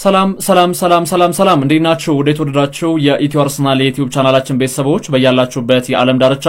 ሰላም እንዴናችሁ ወደ ተወደዳችሁ የኢትዮ አርሰናል የዩቲዩብ ቻናላችን ቤተሰቦች በያላችሁበት የዓለም ዳርቻ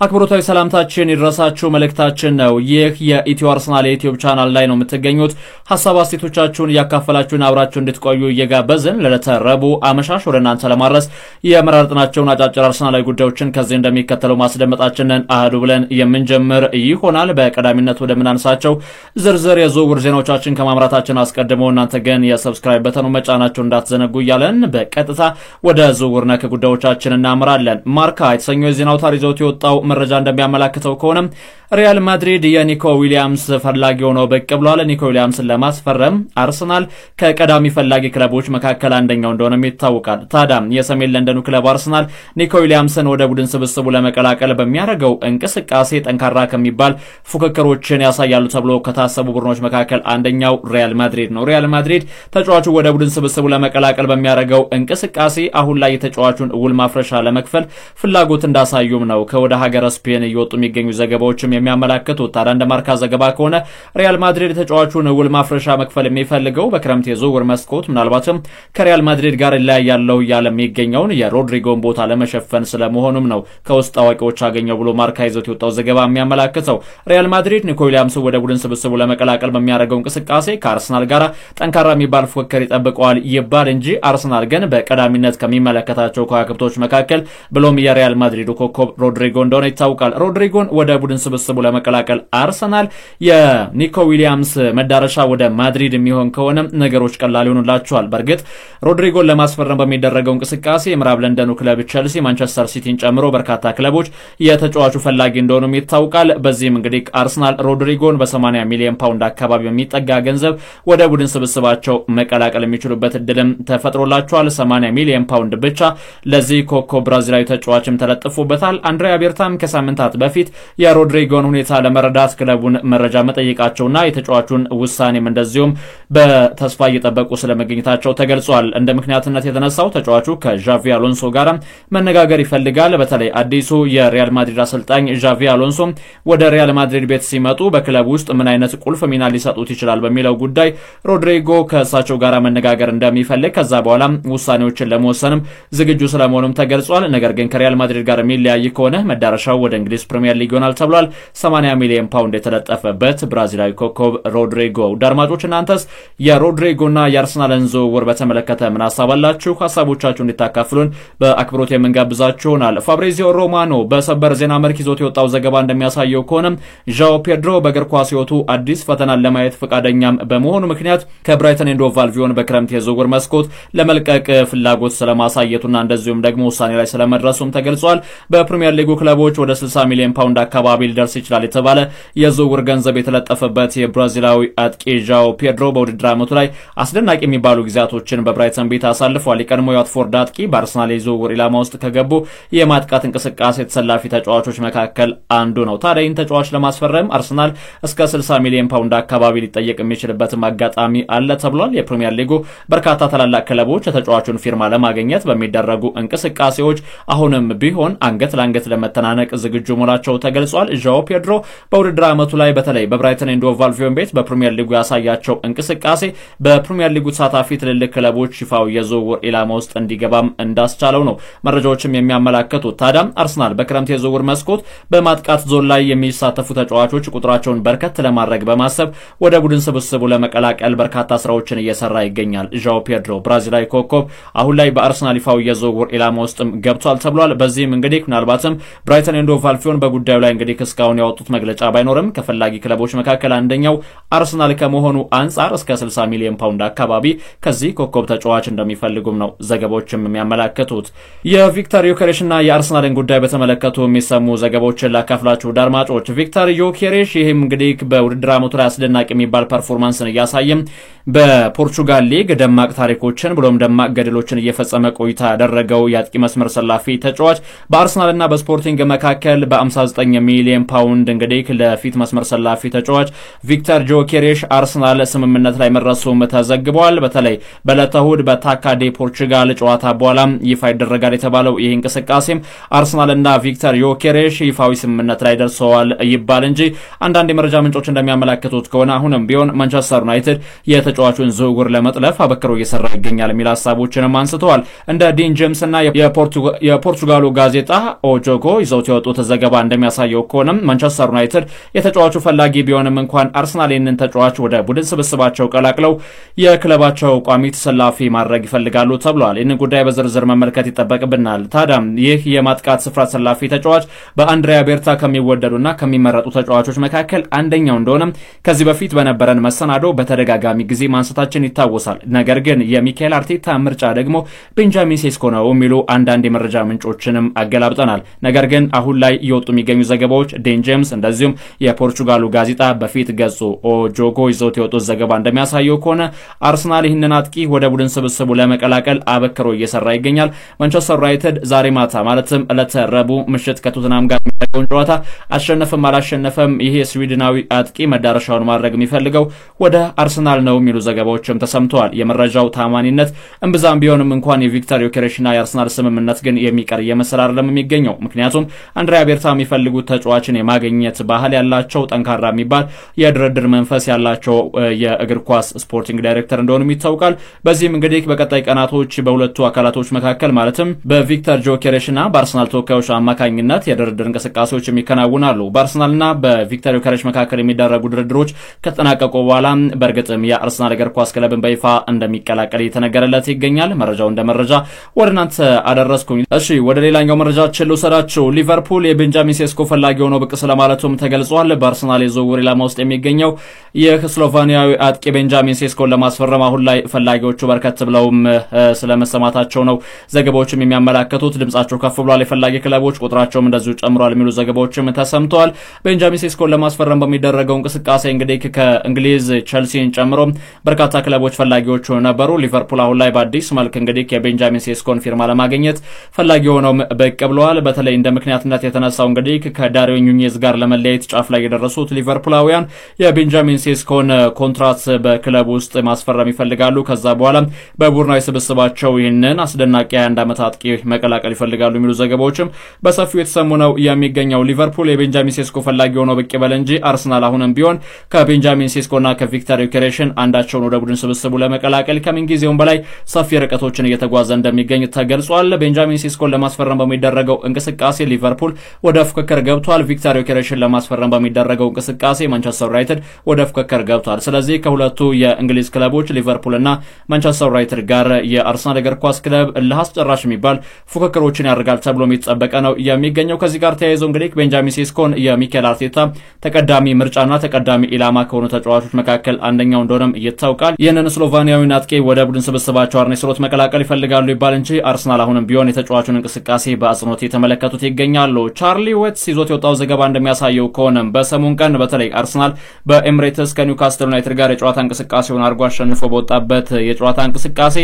አክብሮታዊ ሰላምታችን ይድረሳችሁ መልእክታችን ነው። ይህ የኢትዮ አርሰናል የዩቲዩብ ቻናል ላይ ነው የምትገኙት። ሐሳብ አስተያየቶቻችሁን ያካፈላችሁን አብራችሁ እንድትቆዩ እየጋበዝን ለዕለተ ረቡዕ አመሻሽ ወደ እናንተ ለማድረስ የመረጥናቸውን አጫጭር አርሰናላዊ ጉዳዮችን ከዚህ እንደሚከተለው ማስደመጣችንን አህዱ ብለን የምንጀምር ይሆናል። በቀዳሚነት ወደ ምናነሳቸው ዝርዝር የዝውውር ዜናዎቻችን ከማምራታችን አስቀድሞ እናንተ ግን የሰብስክራይብ በተኑ መጫናችሁ እንዳትዘነጉ እያለን በቀጥታ ወደ ዝውውር ነክ ጉዳዮቻችን እናምራለን። ማርካ የተሰኘው የዜና አውታር ይዞት የወጣው መረጃ እንደሚያመላክተው ከሆነ ሪያል ማድሪድ የኒኮ ዊሊያምስ ፈላጊ ሆኖ በቅ ብሏል። ኒኮ ዊሊያምስን ለማስፈረም አርሰናል ከቀዳሚ ፈላጊ ክለቦች መካከል አንደኛው እንደሆነ ይታወቃል። ታዲያ የሰሜን ለንደኑ ክለብ አርሰናል ኒኮ ዊሊያምስን ወደ ቡድን ስብስቡ ለመቀላቀል በሚያደርገው እንቅስቃሴ ጠንካራ ከሚባል ፉክክሮችን ያሳያሉ ተብሎ ከታሰቡ ቡድኖች መካከል አንደኛው ሪያል ማድሪድ ነው። ሪያል ማድሪድ ተጫዋቹ ወደ ቡድን ስብስቡ ለመቀላቀል በሚያደርገው እንቅስቃሴ አሁን ላይ የተጫዋቹን ውል ማፍረሻ ለመክፈል ፍላጎት እንዳሳዩም ነው ከወደ ሀገረ ስፔን እየወጡ የሚገኙ ዘገባዎችም የሚያመላክቱት። ታዲያ እንደ ማርካ ዘገባ ከሆነ ሪያል ማድሪድ ተጫዋቹን ውል ማፍረሻ መክፈል የሚፈልገው በክረምት የዝውውር መስኮት ምናልባትም ከሪያል ማድሪድ ጋር ላይ ያለው ያለ የሚገኘውን የሮድሪጎን ቦታ ለመሸፈን ስለመሆኑም ነው ከውስጥ አዋቂዎች አገኘው ብሎ ማርካ ይዞት የወጣው ዘገባ የሚያመላክተው። ሪያል ማድሪድ ኒኮ ዊሊያምስ ወደ ቡድን ስብስቡ ለመቀላቀል በሚያደርገው እንቅስቃሴ ከአርሰናል ጋር ጠንካራ የሚባል ፉክክር ይጠብቀዋል ይባል እንጂ አርሰናል ግን በቀዳሚነት ከሚመለከታቸው ከዋክብቶች መካከል ብሎም የሪያል ማድሪዱ ኮከብ ሮድሪጎ እንደሆነ ይታወቃል። ሮድሪጎን ወደ ቡድን ስብስቡ ለመቀላቀል አርሰናል የኒኮ ዊሊያምስ መዳረሻ ወደ ማድሪድ የሚሆን ከሆነ ነገሮች ቀላል ይሆኑላቸዋል። በእርግጥ ሮድሪጎን ለማስፈረም በሚደረገው እንቅስቃሴ የምዕራብ ለንደኑ ክለብ ቸልሲ፣ ማንቸስተር ሲቲን ጨምሮ በርካታ ክለቦች የተጫዋቹ ፈላጊ እንደሆኑም ይታወቃል። በዚህም እንግዲህ አርሰናል ሮድሪጎን በ80 ሚሊዮን ፓውንድ አካባቢ በሚጠጋ ገንዘብ ወደ ቡድን ስብስባቸው መቀላቀል የሚችሉበት እድልም ተፈጥሮላቸዋል። 80 ሚሊዮን ፓውንድ ብቻ ለዚህ ኮከብ ብራዚላዊ ተጫዋችም ተለጥፎበታል። አንድሪያ ቤርታም ከሳምንታት በፊት የሮድሪጎን ሁኔታ ለመረዳት ክለቡን መረጃ መጠየቃቸውና የተጫዋቹን ውሳኔም እንደዚሁም በተስፋ እየጠበቁ ስለመገኘታቸው ተገልጿል። እንደ ምክንያትነት የተነሳው ተጫዋቹ ከዣቪ አሎንሶ ጋር መነጋገር ይፈልጋል። በተለይ አዲሱ የሪያል ማድሪድ አሰልጣኝ ዣቪ አሎንሶ ወደ ሪያል ማድሪድ ቤት ሲመጡ በክለቡ ውስጥ ምን አይነት ቁልፍ ሚና ሊሰጡት ይችላል በሚለው ጉዳይ ሮድሪጎ ከእሳቸው ጋር መነጋገር እንደሚፈልግ ከዛ በኋላ ውሳኔዎችን ለመወሰንም ዝግጁ ስለመሆኑም ተገልጿል። ነገር ግን ከሪያል ማድሪድ ጋር የሚለያይ ከሆነ መዳረሻው ወደ እንግሊዝ ፕሪሚየር ሊግ ይሆናል ተብሏል። 80 ሚሊዮን ፓውንድ የተለጠፈበት ብራዚላዊ ኮከብ ሮድሪጎ። አድማጮች እናንተስ የሮድሪጎና የአርሰናልን ዝውውር በተመለከተ ምን ሐሳብ አላችሁ? ሐሳቦቻችሁን እንድታካፍሉን በአክብሮት የምንጋብዛችሁ ይሆናል። ፋብሪዚዮ ሮማኖ በሰበር ዜና መልክ ይዞት የወጣው ዘገባ እንደሚያሳየው ከሆነ ዣኦ ፔድሮ በእግር ኳስ ሕይወቱ አዲስ ፈተናን ለማየት ፈቃደኛም በመሆኑ ምክንያት ከብራይተን ኤንድ ሆቭ አልቢዮን በክረምት የዝውውር መስኮት ለመልቀቅ ፍላጎት ስለማሳየቱና እንደዚሁም ደግሞ ውሳኔ ላይ ስለመድረሱም ተገልጿል። በፕሪሚየር ሊጉ ክለቦች ወደ 60 ሚሊዮን ፓውንድ አካባቢ ሊደርስ ይችላል የተባለ የዝውውር ገንዘብ የተለጠፈበት የብራዚላዊ አጥቂ ዣኦ ፔድሮ በውድድር ዓመቱ ላይ አስደናቂ የሚባሉ ጊዜያቶችን በብራይተን ቤት አሳልፏል። የቀድሞ የዋትፎርድ አጥቂ በአርሰናል የዝውውር ኢላማ ውስጥ ከገቡ የማጥቃት እንቅስቃሴ ተሰላፊ ተጫዋቾች መካከል አንዱ ነው። ታዲያ ይህን ተጫዋች ለማስፈረም አርሰናል እስከ 60 ሚሊዮን ፓውንድ አካባቢ ሊጠየቅ የሚችልበትም አጋጣሚ አለ ተብሏል። የፕሪሚየር ሊጉ በርካታ ታላላቅ ክለቦች የተጫዋቹን ፊርማ ለማግኘት በሚደረጉ እንቅስቃሴዎች አሁንም ቢሆን አንገት ለአንገት ለመተናነቅ ዝግጁ መሆናቸው ተገልጿል። ዣኦ ፔድሮ በውድድር ዓመቱ ላይ በተለይ በብራይተን ኤንድ ሆቭ አልቢዮን ቤት በፕሪሚየር ሊጉ ያሳያቸው እንቅስቃሴ በፕሪሚየር ሊጉ ተሳታፊ ትልልቅ ክለቦች ይፋው የዝውውር ኢላማ ውስጥ እንዲገባም እንዳስቻለው ነው መረጃዎችም የሚያመላክቱት። ታዲያ አርሰናል በክረምት የዝውውር መስኮት በማጥቃት ዞን ላይ የሚሳተፉ ተጫዋቾች ቁጥራቸውን በርከት ለማድረግ በማሰብ ወደ ቡድን ስብስቡ ለመቀላቀል በርካታ ስራዎችን እየሰራ ይገኛል። ዣኦ ፔድሮ ብራዚላዊ ኮከብ አሁን ላይ በአርሰናል ይፋው የዝውውር ኢላማ ውስጥም ገብቷል ተብሏል። በዚህም እንግዲህ ምናልባትም ብራይተን ኤንድ ሆቭ አልቢዮን በጉዳዩ ላይ እንግዲህ እስካሁን ያወጡት መግለጫ ባይኖርም ከፈላጊ ክለቦች መካከል አንደኛው አርሰናል ከመሆኑ አንጻር እስከ 60 ሚሊዮን ፓውንድ አካባቢ ከዚህ ኮከብ ተጫዋች እንደሚፈልጉም ነው ዘገባዎችም የሚያመላክቱት። የቪክተር ዮኬሬሽና የአርሰናልን ጉዳይ በተመለከቱ የሚሰሙ ዘገባዎችን ላካፍላችሁ አድማጮች። ቪክተር ዮኬሬሽ ይህም እንግዲህ በውድድር ዓመቱ ላይ አስደናቂ የሚባል ፐርፎርማንስን እያሳየም በፖርቹጋል ሊግ ደማቅ ታሪኮችን ብሎም ደማቅ ገድሎችን እየፈጸመ ቆይታ ያደረገው የአጥቂ መስመር ሰላፊ ተጫዋች በአርሰናልና በስፖርቲንግ መካከል በ59 ሚሊዮን ፓውንድ እንግዲህ ለፊት መስመር ሰላፊ ተጫዋች ቪክተር ጆኬሬሽ አርሰናል ስምምነት ላይ መድረሱም ተዘግቧል። በተለይ በዕለተ እሁድ በታካዴ ፖርቹጋል ጨዋታ በኋላ ይፋ ይደረጋል የተባለው ይህ እንቅስቃሴም አርሰናልና ቪክተር ዮኬሬሽ ይፋዊ ስምምነት ላይ ደርሰዋል ይባል እንጂ አንዳንድ የመረጃ ምንጮች እንደሚያመለክቱት ከሆነ አሁንም ቢሆን ማንቸስተር ዩናይትድ የተጫዋቹን ዝውውር ለመጥለፍ አበክሮ እየሰራ ይገኛል የሚል ሐሳቦችንም አንስተዋል። እንደ ዲን ጄምስ እና የፖርቹጋሉ ጋዜጣ ኦጆጎ ይዘውት የወጡት ዘገባ እንደሚያሳየው ከሆነ ማንቸስተር ዩናይትድ የተጫዋቹ ፈላጊ ቢሆንም እንኳን አርሰናል ይህንን ተጫዋች ወደ ቡድን ስብስባቸው ቀላቅለው የክለባቸው ቋሚ ተሰላፊ ማድረግ ይፈልጋሉ ተብሏል። ይህንን ጉዳይ በዝርዝር መመልከት ይጠበቅብናል። ታዲያም ይህ የማጥቃት ስፍራ ተሰላፊ ተጫዋች በአንድሪያ ቤርታ ከሚወደዱና ከሚመረጡ ተጫዋቾች መካከል አንደኛው እንደሆነ ከዚህ በፊት በነበረን መሰናዶ በተደጋጋሚ ጊዜ ማንሳታችን ይታወሳል። ነገር ግን የሚካኤል አርቴታ ምርጫ ደግሞ ቤንጃሚን ሴስኮ ነው የሚሉ አንዳንድ የመረጃ ምንጮችንም አገላብጠናል። ነገር ግን አሁን ላይ እየወጡ የሚገኙ ዘገባዎች ዴን ጄምስ እንደዚሁም የፖርቹጋሉ ጋዜጣ በፊት ገጹ ኦጆጎ ይዘውት የወጡት ዘገባ እንደሚያሳየው ከሆነ አርሰናል ይህንን አጥቂ ወደ ቡድን ስብስቡ ለመቀላቀል አበክሮ እየሰራ ይገኛል። ማንቸስተር ዩናይትድ ዛሬ ማታ ማለትም ዕለተ ረቡዕ ምሽት ከቶተንሃም ጋር የሚያደርገውን ጨዋታ አሸነፈም አላሸነፈም ይሄ ስዊድናዊ አጥቂ መዳረሻውን ማድረግ የሚፈልገው ወደ አርሰናል ነው የሚሉ ዘገባዎችም ተሰምተዋል። የመረጃው ታማኒነት እምብዛም ቢሆንም እንኳን የቪክተር ዮኬሬሽና የአርሰናል ስምምነት ግን የሚቀር እየመሰለ አይደለም የሚገኘው። ምክንያቱም አንድሪያ ቤርታ የሚፈልጉት ተጫዋችን የማግኘት ባህል ያላቸው ጠንካራ የሚባል የድርድር መንፈስ ያላቸው የእግር ኳስ ስፖርቲንግ ዳይሬክተር እንደሆኑ ይታወቃል። በዚህም እንግዲህ በቀጣይ ቀናቶች በሁለቱ አካላቶች መካከል ማለትም በቪክተር ጆኬሬሽና በአርሰናል ተወካዮች አማካኝነት የድርድር እንቅስቃሴዎች የሚከናወናሉ። በአርሰናልና በቪክተር ዮኬሬሽ መካከል የሚደረጉ ድርድሮች ከተጠናቀቁ በኋላ በእርግጥም የአርሰናል እግር ኳስ ክለብን በይፋ እንደሚቀላቀል እየተነገረለት ይገኛል። መረጃው እንደ መረጃ ወደ እናንተ አደረስኩኝ። እሺ ወደ ሌላኛው መረጃችን ልውሰዳችሁ። ሊቨርፑል የቤንጃሚን ሴስኮ ፈላጊ ሆኖ ብቅ ስለማለቱም ተገልጿል። በአርሰናል የዝውውር ኢላማ ውስጥ የሚገኘው ይህ ስሎቫኒያዊ አጥቂ ቤንጃሚን ሴስኮን ለማስፈረም አሁን ላይ ፈላጊዎቹ በርከት ብለውም ስለመሰማታቸው ነው ዘገባዎችም የሚያመላክቱት። ድምጻቸው ከፍ ብሏል። የፈላጊ ክለቦች ቁጥራቸውም እንደዚሁ ጨምሯል የሚሉ ዘገባዎችም ተሰምተዋል። ቤንጃሚን ሴስኮን ለማስፈረም በሚደረገው እንቅስቃሴ እንግዲህ ከእንግሊዝ ቸልሲን ጨምሮ በርካታ ክለቦች ፈላጊዎች ነበሩ። ሊቨርፑል አሁን ላይ በአዲስ መልክ እንግዲህ የቤንጃሚን ሴስኮን ፊርማ ለማግኘት ፈላጊ ሆነው ብቅ ብለዋል። በተለይ እንደ ምክንያትነት የተነሳው እንግዲህ ከዳርዊን ኑኔዝ ጋር ለመለየት ጫፍ ላይ የደረሱት ሊቨርፑላውያን የቤንጃሚን ሴስኮን ኮንትራት በክለብ ውስጥ ማስፈረም ይፈልጋሉ። ከዛ በኋላ በቡድናዊ ስብስባቸው ይህንን አስደናቂ 21 ዓመት አጥቂ መቀላቀል ይፈልጋሉ የሚሉ ዘገባዎችም በሰፊው የተሰሙ ነው የሚገኘው። ሊቨርፑል የቤንጃሚን ሴስኮ ፈላጊ ሆነው ብቅ በል እንጂ አርሰናል አሁንም ቢሆን ከቤንጃሚን ሴስኮና ከቪክተር ዮኬሬሽን አንዳቸውን ወደ ቡድን ስብስቡ ለመቀላቀል ከምንጊዜውም በላይ ሰፊ ርቀቶችን እየተጓዘ እንደሚገኝ ተገልጿል። ቤንጃሚን ሴስኮን ለማስፈረም በሚደረገው እንቅስቃሴ ሊቨርፑል ወደ ፍክክር ገብቷል። ቪክተር ዮኬሬሽን ለማስፈረም በሚደረገው እንቅስቃሴ ማንቸስተር ዩናይትድ ወደ ፍክክር ገብቷል። ስለዚህ ከሁለቱ የእንግሊዝ ክለቦች ሊቨርፑልና ማንቸስተር ዩናይትድ ጋር የአርሰናል እግር ኳስ ክለብ ለአስጨራሽ የሚባል ፉክክሮችን ያደርጋል ተብሎ የሚጠበቅ ነው የሚገኘው። ከዚህ ጋር ተያይዞ እንግዲህ ቤንጃሚን ሴስኮን የሚካኤል አርቴታ ተቀዳሚ ምርጫና ተቀዳሚ ኢላማ ከሆኑ ተጫዋቾች መካከል አንደኛው እንደሆነም ይታወቃል። ይህንን ስሎቫኒያዊ አጥቂ ወደ ቡድን ስብስባቸው አርኔ ስሎት መቀላቀል ይፈልጋሉ ይባል እንጂ አርሰናል አሁንም ቢሆን የተጫዋቹን እንቅስቃሴ በአጽንኦት የተመለከቱት ይገኛሉ። ቻርሊ ዌትስ ይዞት የወጣው ዘገባ እንደሚያሳየው ከሆነም በሰሙን ቀን በተለይ አርሰናል በኤምሬትስ ከኒውካስትል ዩናይትድ ጋር የጨዋታ እንቅስቃሴውን አድርጎ አሸንፎ በወጣበት የጨዋታ እንቅስቃሴ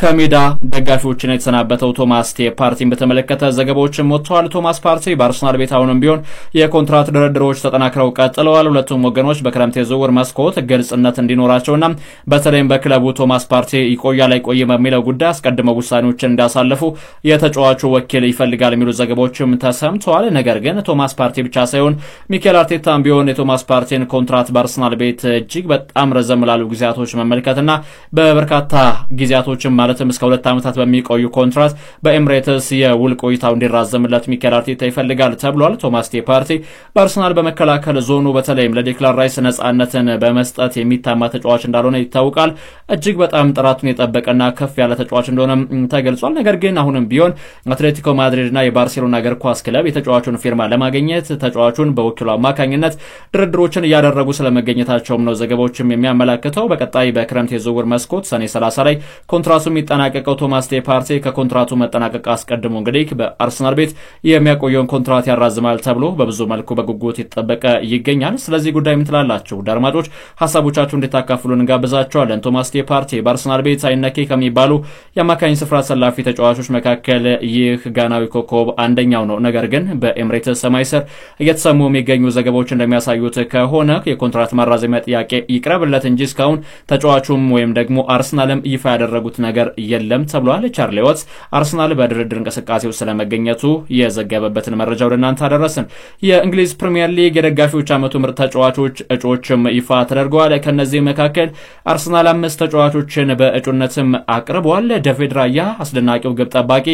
ከሜዳ ደጋፊዎችን የተሰናበተው ቶማስ ፓርቲን በተመለከተ ዘገባዎችም ወጥተዋል። ቶማስ ፓርቲ በአርሰናል ቤት አሁንም ቢሆን የኮንትራት ድርድሮች ተጠናክረው ቀጥለዋል። ሁለቱም ወገኖች በክረምት የዝውውር መስኮት ግልጽነት እንዲኖራቸውና በተለይም በክለቡ ቶማስ ፓርቲ ይቆያል አይቆይም በሚለው ጉዳይ አስቀድመው ውሳኔዎችን እንዳሳለፉ የተጫዋቹ ወኪል ይፈልጋል የሚሉ ዘገባዎችም ተሰምተዋል። ነገር ግን ቶማስ ፓርቲ ብቻ ሳይሆን ሚኬል አርቴታም ቢሆን የቶማስ ፓርቲን ኮንትራት በአርሰናል ቤት እጅግ በጣም ረዘም ላሉ ጊዜያቶች መመልከትና በበርካታ ጊዜያቶችም ማለትም እስከ 2 ዓመታት በሚቆዩ ኮንትራት በኤምሬትስ የውል ቆይታው እንዲራዘምለት ሚኬል አርቴታ ይፈልጋል ተብሏል። ቶማስ ፓርቲ በአርሰናል በመከላከል ዞኑ በተለይም ለዴክላን ራይስ ነጻነትን በመስጠት የሚታማ ተጫዋች እንዳልሆነ ይታወቃል። እጅግ በጣም ጥራቱን የጠበቀና ከፍ ያለ ተጫዋች እንደሆነ ተገልጿል። ነገር ግን አሁንም ቢሆን አትሌቲኮ ማድሪድና የባርሴሎና እግር ኳስ ክለብ የተጫዋቹን ፊርማ ለማግኘት ተጫዋቹን በወኪሉ አማካኝነት ድርድሮችን እያደረጉ ስለመገኘታቸውም ነው ዘገባዎችም የሚያመላክተው። በቀጣይ በክረምት የዝውውር መስኮት ሰኔ 30 ላይ ኮንትራቱ የሚጠናቀቀው ቶማስ ፓርቴ ከኮንትራቱ መጠናቀቅ አስቀድሞ እንግዲህ በአርሰናል ቤት የሚያቆየውን ኮንትራት ያራዝማል ተብሎ በብዙ መልኩ በጉጉት ይተጠበቀ ይገኛል። ስለዚህ ጉዳይ ምን ትላላችሁ? አድማጮች ሐሳቦቻችሁን እንድታካፍሉን እንጋብዛችኋለን። ቶማስ ፓርቴ በአርሰናል ቤት አይነኬ ከሚባሉ የአማካኝ ስፍራ ሰላፊ ተጫዋቾች መካከል ይህ ጋናዊ ኮከብ አንደኛው ነው። ነገር ግን በኤምሬትስ ሰማይ ስር እየተሰሙ የሚገኙ ዘገባዎች እንደሚያሳዩት ከሆነ የኮንትራት ማራዘሚያ ጥያቄ ይቅረብለት እንጂ እስካሁን ተጫዋቹም ወይም ደግሞ አርሰናልም ይፋ ያደረጉት ነገር የለም ተብሏል። ቻርሊ ዋትስ አርሰናል በድርድር እንቅስቃሴው ስለመገኘቱ የዘገበበትን መረጃ ወደ እናንተ አደረስን። የእንግሊዝ ፕሪሚየር ሊግ የደጋፊዎች ዓመቱ ምርጥ ተጫዋቾች እጩዎችም ይፋ ተደርገዋል። ከነዚህ መካከል አርሰናል 5 ተጫዋቾችን በእጩነትም አቅርቧል። ዴቪድ ራያ አስደናቂው ግብ ጠባቂ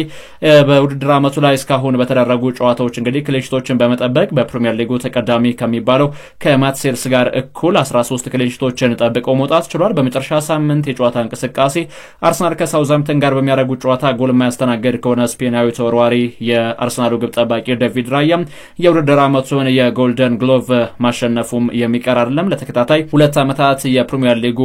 በውድድር ዓመቱ ላይ እስካሁን በተደረጉ ጨዋታዎች እንግዲህ ክሊንሺቶችን በመጠበቅ በፕሪሚየር ሊጉ ተቀዳሚ ከሚባለው ከማትሴልስ ጋር እኩል 13 ክሊንሺቶችን ጠብቀው መውጣት ችሏል። በመጨረሻ ሳምንት የጨዋታ እንቅስቃሴ አርሰናል ከሳውዛምፕተን ጋር በሚያደርጉት ጨዋታ ጎል የማያስተናግድ ከሆነ ስፔናዊ ተወርዋሪ የአርሰናሉ ግብ ጠባቂ ዴቪድ ራያ የውድድር ዓመቱን የጎልደን ግሎቭ ማሸነፉም የሚቀር አይደለም። ለተከታታይ 2 ዓመታት የፕሪሚየር ሊጉ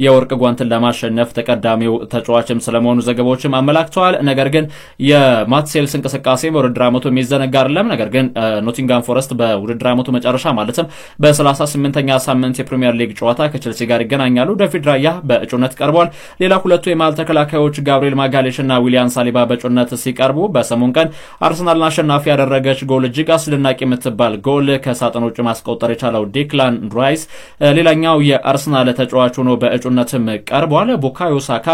የወርቅ ጓንትን ለማሸነፍ ተቀዳሚው ተጫዋችም ስለመሆኑ ዘገባዎችም አመላክተዋል። ነገር ግን የማትሴልስ እንቅስቃሴ በውድድር ዓመቱ የሚዘነጋ አይደለም። ነገር ግን ኖቲንጋም ፎረስት በውድድር ዓመቱ መጨረሻ ማለትም በ38ኛ ሳምንት የፕሪሚየር ሊግ ጨዋታ ከቼልሲ ጋር ይገናኛሉ። ዴቪድ ራያ በእጩነት ቀርቧል። ሌላ ሁለቱ የመሃል ተከላካዮች ጋብሪኤል ማጋሌሽ እና ዊሊያን ሳሊባ በእጩነት ሲቀርቡ በሰሞን ቀን አርሰናልን አሸናፊ ያደረገች ጎል እጅግ አስደናቂ የምትባል ጎል ከሳጥን ውጭ ማስቆጠር የቻለው ዴክላን ራይስ ሌላኛው የአርሰናል ተጫዋች ሆኖ በእጩነትም ቀርቧል። ቡካዮ ሳካ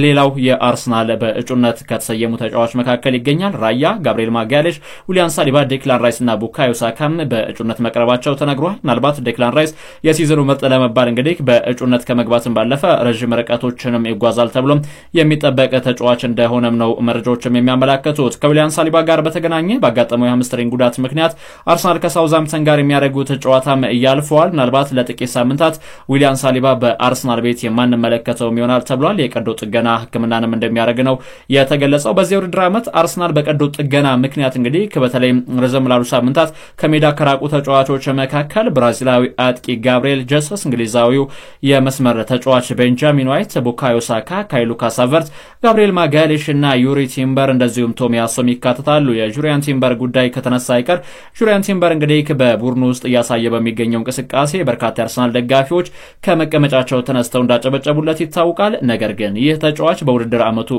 ሌላው የአርሰናል በእጩነት ከተሰየሙ ተጫዋች መካከል ይገኛል። ራያ፣ ጋብሪኤል ማጋሌሽ፣ ዊሊያን ሳሊባ፣ ዴክላን ራይስ እና ቡካዮ ሳካ በእጩነት መቅረባቸው ተነግሯል። ምናልባት ዴክላን ራይስ የሲዝኑ ምርጥ ለመባል እንግዲህ በእጩነት ከመግባትም ባለፈ ረዥም ርቀቶችንም ይጓዛል ተብሎ የሚጠበቅ ተጫዋች እንደሆነም ነው መረጃዎችም የሚያመላክቱት። ከዊሊያን ሳሊባ ጋር በተገናኘ ባጋጠመው የሃምስትሪንግ ጉዳት ምክንያት አርሰናል ከሳውዛምፕተን ጋር የሚያደርጉት ጨዋታም ያልፈዋል። ምናልባት ለጥቂት ሳምንታት ዊሊያን ሳሊባ በአርሰናል ቤት የማንመለከተውም ይሆናል ተብሏል። የቀዶ ጥገና ሕክምናንም እንደሚያደርግ ነው የተገለጸው። በዚህ ውድድር ዓመት አርሰናል በቀዶ ጥገና ምክንያት እንግዲህ በተለይ ረዘም ላሉ ሳምንታት ከሜዳ ከራቁ ተጫዋቾች መካከል ብራዚላዊ አጥቂ ጋብሪኤል ጀሰስ፣ እንግሊዛዊው የመስመር ተጫዋች ቤንጃሚን ዋይት፣ ቡካዮ ሳካ፣ ካይሉ ካሳቨርት፣ ጋብሪኤል ማጋሌሽ እና ዩሪ ቲምበር እንደዚሁም ቶሚያሶም ይካተታሉ። የጁሪያን ቲምበር ጉዳይ ከተነሳ አይቀር ጁሪያን ቲምበር እንግዲህ በቡድኑ ውስጥ እያሳየ በሚገኘው እንቅስቃሴ በርካታ የአርሰናል ደጋፊዎች ከመቀመጫቸው ተነስተው እንዳጨበጨቡለት ይታወቃል። ነገር ግን ይህ ተጫዋች በውድድር ዓመቱ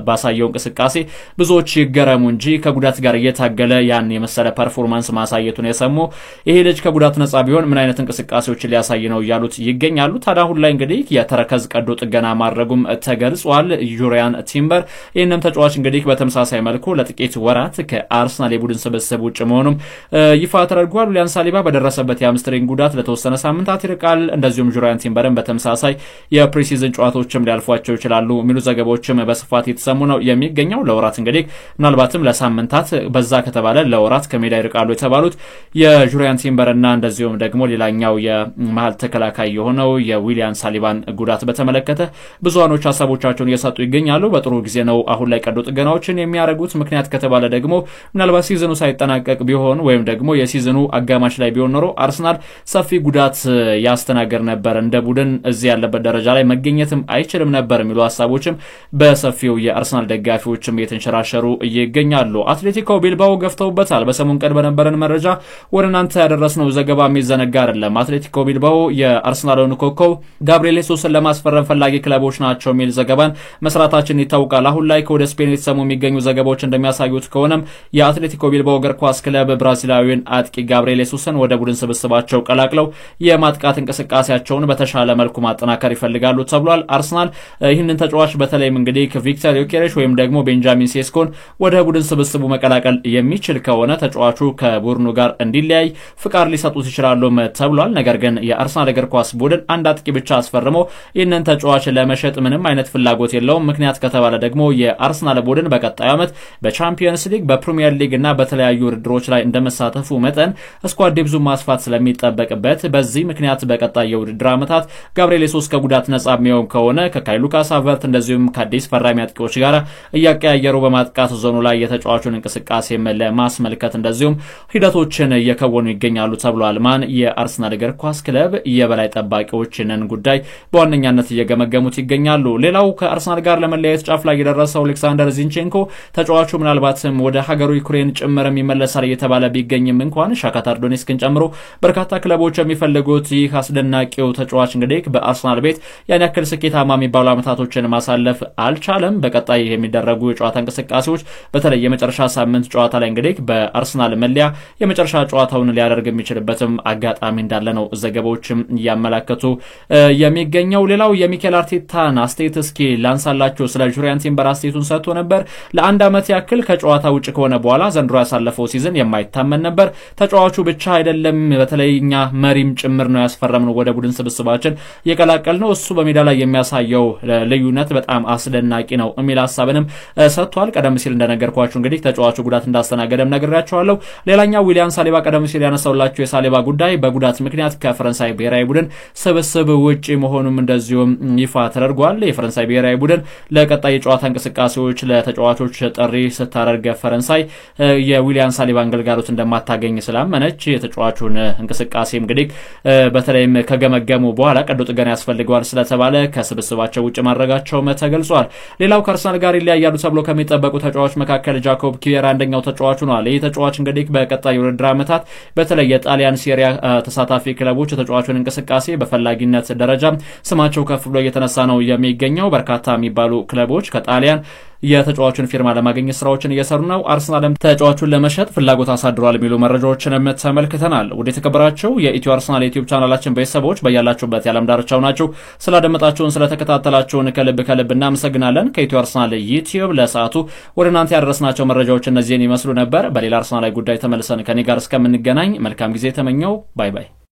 ባሳየው እንቅስቃሴ ብዙዎች ይገረሙ እንጂ ከጉዳት ጋር እየታገለ ያን የመሰለ ፐርፎርማንስ ማሳየቱን የሰሙ ይሄ ልጅ ከጉዳት ነጻ ቢሆን ምን አይነት እንቅስቃሴዎችን ሊያሳይ ነው እያሉት ይገኛሉ። ታዲያ አሁን ላይ እንግዲህ የተረከዝ ቀዶ ጥገና ማድረጉም ተገልጿል። ጁሪያን ቲምበር ይህንም ተጫዋች እንግዲህ በተመሳሳይ መልኩ ለጥቂት ወራት ከአርሰናል የቡድን ስብስብ ውጭ መሆኑም ይፋ ተደርጓል። ዊሊያን ሳሊባ በደረሰበት የሃምስትሪንግ ጉዳት ለተወሰነ ሳምንታት ይርቃል። እንደዚሁም ጁሪያን ቲምበርን በተመሳሳይ የፕሪሲዝን ጨዋታዎችም ሊያልፏቸው ይችላሉ የሚሉ ዘገባዎችም በስፋት የተሰሙ ነው የሚገኘው። ለወራት እንግዲህ ምናልባትም ለሳምንታት በዛ ከተባለ ለወራት ከሜዳ ይርቃሉ የተባሉት የጁሪያን ቲምበርና እንደዚሁም ደግሞ ሌላኛው የመሃል ተከላካይ የሆነው የዊሊያን ሳሊባን ጉዳት በተመለከተ ብዙሃኖች ሀሳቦቻቸውን እየሰጡ ይገኛሉ። በጥሩ ጊዜ ነው አሁን ላይ ቀዶ ጥገናዎችን የሚያደርጉት። ምክንያት ከተባለ ደግሞ ምናልባት ሲዝኑ ሳይጠናቀቅ ቢሆን ወይም ደግሞ የሲዝኑ አጋማሽ ላይ ቢሆን ኖሮ አርሰናል ሰፊ ጉዳት ያስተናገር ነበር፣ እንደ ቡድን እዚህ ያለበት ደረጃ ላይ መገኘትም አይችልም ነበር የሚሉ ሀሳቦችም በሰፊው የአርሰናል ደጋፊዎችም እየተንሸራሸሩ ይገኛሉ። አትሌቲኮ ቢልባኦ ገፍተውበታል። በሰሞን ቀን በነበረን መረጃ ወደ እናንተ ያደረስነው ዘገባ የሚዘነጋ አይደለም። አትሌቲኮ ቢልባኦ የአርሰናልን ኮከብ ጋብሪኤል ሱስን ለማስፈረም ፈላጊ ክለቦች ናቸው የሚል ዘገባን መስራታችን ይታወቃል። አሁን ላይ ከወደ ስፔን የተሰሙ የሚገኙ ዘገባዎች እንደሚያሳዩት ከሆነም የአትሌቲኮ ቢልባኦ እግር ኳስ ክለብ ብራዚላዊውን አጥቂ ጋብሪኤል ሱስን ወደ ቡድን ስብስባቸው ቀላቅለው የማጥቃት እንቅስቃሴያቸውን በተሻለ መልኩ ማጠናከር ይፈልጋሉ ተብሏል። አርሰናል ይህንን ተጫዋች በተለይም እንግዲህ ቪክተር ዮኬሬሽ ወይም ደግሞ ቤንጃሚን ሴስኮን ወደ ቡድን ስብስቡ መቀላቀል የሚችል ከሆነ ተጫዋቹ ከቡድኑ ጋር እንዲለያይ ፍቃድ ሊሰጡት ይችላሉ ተብሏል። ነገር ግን የአርሰናል እግር ኳስ ቡድን አንድ አጥቂ ብቻ አስፈርሞ ይህንን ተጫዋች ለመሸጥ ምንም አይነት ፍላጎት የለውም። ምክንያት ከተባለ ደግሞ የአርሰናል ቡድን በቀጣዩ ዓመት በቻምፒየንስ ሊግ፣ በፕሪሚየር ሊግ እና በተለያዩ ውድድሮች ላይ እንደመሳተፉ መጠን ስኳድ ዴፕዙን ማስፋት ስለሚጠበቅበት በዚህ ምክንያት በቀጣይ የውድድር ዓመታት ጋብሪኤል ሱስ ከጉዳት ነጻ የሚሆን ከሆነ ከካይሉካስ ሃቨርት እንደዚሁም ከአዲስ ፈራሚ አጥቂዎች ጋር እያቀያየሩ በማጥቃት ዞኑ ላይ የተጫዋቹን እንቅስቃሴ ለማስመልከት እንደዚሁም ሂደቶችን እየከወኑ ይገኛሉ ተብሏል። ማን የአርሰናል እግር ኳስ ክለብ የበላይ ጠባቂዎችንን ጉዳይ በዋነኛነት እየገመገሙት ይገኛሉ። ሌላው ከአርሰናል ጋር ለመለያየት ጫፍ ላይ የደረሰው አሌክሳንደር ዚንቼንኮ ተጫዋቹ ምናልባትም ወደ ሀገሩ ዩክሬን ጭምርም ይመለሳል እየተባለ ቢገኝም እንኳን ሻካታር ዶኔስክን ጨምሮ በርካታ ክለቦች የሚፈልጉት ይህ አስደናቂው ተጫዋች እንግዲህ በአርሰናል ቤት ያን ያክል ስኬታማ የሚባሉ አመታቶችን ማሳለፍ አልቻለም። በቀጣይ የሚደረጉ የጨዋታ እንቅስቃሴዎች በተለይ የመጨረሻ ሳምንት ጨዋታ ላይ እንግዲህ በአርሰናል መለያ የመጨረሻ ጨዋታውን ሊያደርግ የሚችልበትም አጋጣሚ እንዳለ ነው ዘገባዎችም እያመላከቱ የሚገኘው። ሌላው የሚኬል አርቴታን አስተያየት እስኪ ላንሳላችሁ። ስለ ጁሪያን ቲምበር አስተያየቱን ሰጥቶ ነበር። ለአንድ አመት ያክል ከጨዋታ ውጭ ከሆነ በኋላ ዘንድሮ ያሳለፈው ሲዝን የማይታመን ነበር። ተጫዋቹ ብቻ አይደለም በተለይ እኛ መሪም ጭምር ነው ያስፈረምነው ወደ ቡድን ስብስባችን የቀላቀልነው። እሱ በሜዳ ላይ የሚያሳየው ልዩነት በጣም አስደናቂ ነው የሚል ሐሳብንም ሰጥቷል። ቀደም ሲል እንደነገርኳችሁ እንግዲህ ተጫዋቹ ጉዳት እንዳስተናገደም ነግሬያችኋለሁ። ሌላኛው ዊሊያን ሳሊባ ቀደም ሲል ያነሳውላችሁ የሳሊባ ጉዳይ በጉዳት ምክንያት ከፈረንሳይ ብሔራዊ ቡድን ስብስብ ውጪ መሆኑም እንደዚሁ ይፋ ተደርጓል። የፈረንሳይ ብሔራዊ ቡድን ለቀጣይ የጨዋታ እንቅስቃሴዎች ለተጫዋቾች ጥሪ ስታደርግ ፈረንሳይ የዊሊያን ሳሊባን ግልጋሎት እንደማታገኝ ስላመነች የተጫዋቹን እንቅስቃሴ እንግዲህ በተለይም ከገመገሙ በኋላ ቀዶ ጥገና ያስፈልገዋል ስለተባለ ከስብስባቸው ውጭ ማድረጋቸውም ተገልጿል። ሌላው ከአርሰናል ጋር ይለያያሉ ተብሎ ከሚጠበቁ ተጫዋቾች መካከል ጃኮብ ኪዌራ አንደኛው ተጫዋቹ ነው። ይህ ተጫዋች እንግዲህ በቀጣይ የውድድር ዓመታት በተለይ የጣሊያን ሴሪያ ተሳታፊ ክለቦች የተጫዋቹን እንቅስቃሴ በፈላጊነት ደረጃ ስማቸው ከፍ ብሎ እየተነሳ ነው የሚገኘው። በርካታ የሚባሉ ክለቦች ከጣሊያን የተጫዋቹን ፊርማ ለማግኘት ስራዎችን እየሰሩ ነው። አርሰናልም ተጫዋቹን ለመሸጥ ፍላጎት አሳድሯል የሚሉ መረጃዎችንም ተመልክተናል። ወደ ተከበራችሁ የኢትዮ አርሰናል ዩቲዩብ ቻናላችን ቤተሰቦች በያላችሁበት የዓለም ዳርቻው ናችሁ ስላደመጣችሁን ስለተከታተላችሁን ከልብ እናመሰግናለን። ከኢትዮ አርሰናል ዩቲዩብ ለሰዓቱ ወደ እናንተ ያደረስናቸው መረጃዎች እነዚህን ይመስሉ ነበር። በሌላ አርሰናላዊ ጉዳይ ተመልሰን ከኔ ጋር እስከምንገናኝ መልካም ጊዜ ተመኘው። ባይ ባይ።